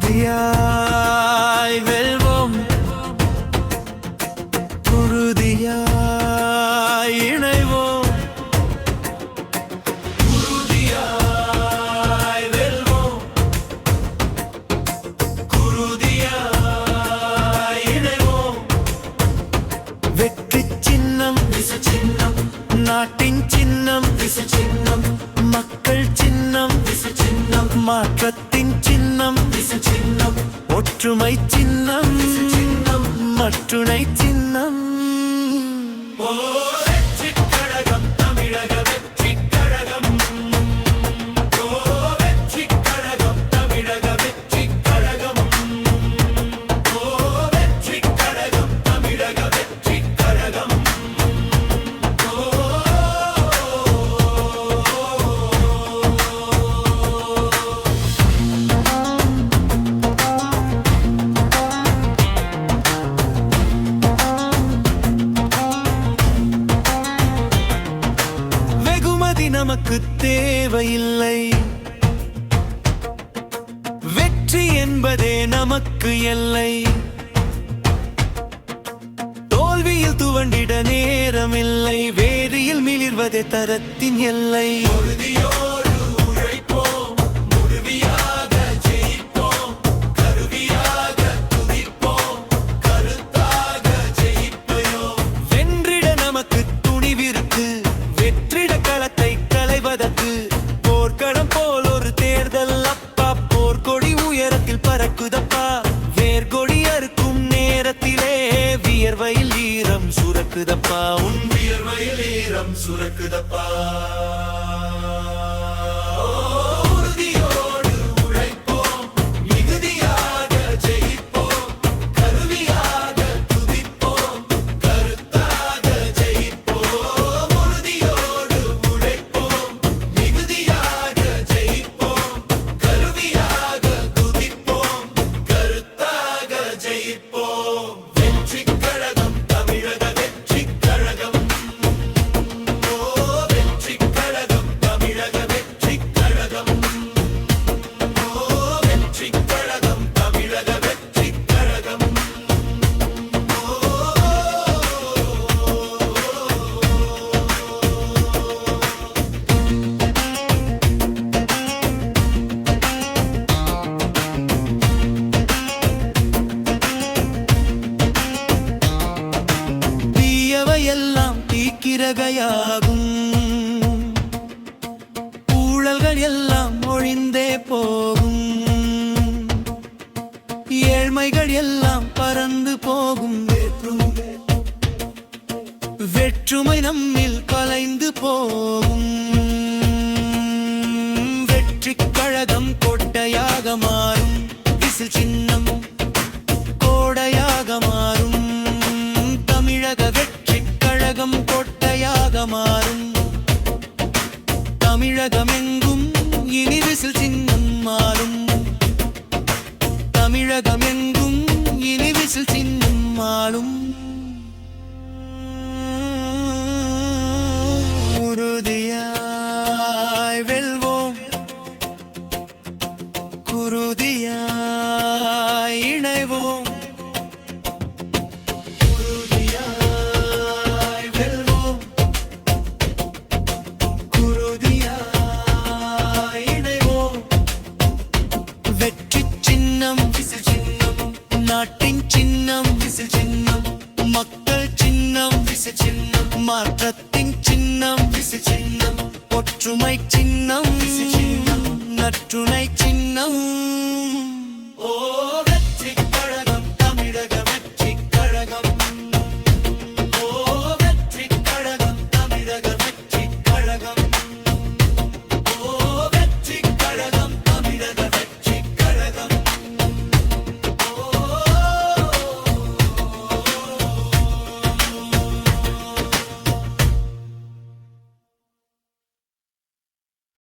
உறுதியாய் வெல்வோம், உறுதியாய் இணைவோம், உறுதியாய் வெல்வோம், உறுதியாய் இணைவோம். வெற்றி சின்னம் சின்னம், நாட்டின் சின்னம் சின்னம், மக்கள் சின்னம் சின்னம், மாற்றத்தின் சின்னம் சின்னம், ஒற்றுமை சின்னம் மற்றுணை சின்னம். வெற்றிக் கழகம், தமிழக வெற்றிக் கழகம். வெற்றிக் கழகம், தமிழக வெற்றிக் கழகம். வெற்றிக் கழகம், தமிழக வெற்றிக் கழகம். நமக்கு தேவையில்லை, வெற்றி என்பதே நமக்கு எல்லை. தோல்வியில் துவண்டிட நேரமில்லை, வேரியில் மிளிர்வதே தரத்தின் எல்லை. போர்க்களம் போல் ஒரு தேர்தல் அப்பா, போர்க்கொடி உயரத்தில் பறக்குதப்பா. வேர்கொடி அறுக்கும் நேரத்திலே வியர்வையில் ஈரம் சுரக்குதப்பா, உன் வியர்வையில் ஈரம் சுரக்குதப்பா. எல்லாம் தீக்கிரகையாகும், ஊழல்கள் எல்லாம் ஒழிந்தே போகும், ஏழ்மைகள் எல்லாம் பறந்து போகும், வெற்றுமை நம்மில் கலைந்து போகும். வெற்றிக் கழகம் கோட்டையாக மாறும், விசில் சின்னம் கோடையாக மாறும். தமிழக வெற்றிக் கழகம் கோட்டையாக மாறும், தமிழகம் எங்கும் இனி விசில் சின்னம் மாறும். தமிழகம் எங்கும் இனி விசில் சின்னம் மாறும். உறுதியாய் வெல்வோம், உறுதியாய் இணைவோம், நாட்டின் சின்னம் சின்னம், மக்கள் சின்னம் சின்னம், மாற்றத்தின் சின்னம் சின்னம், ஒற்றுமை சின்னம் நற்றுணை சின்னம்.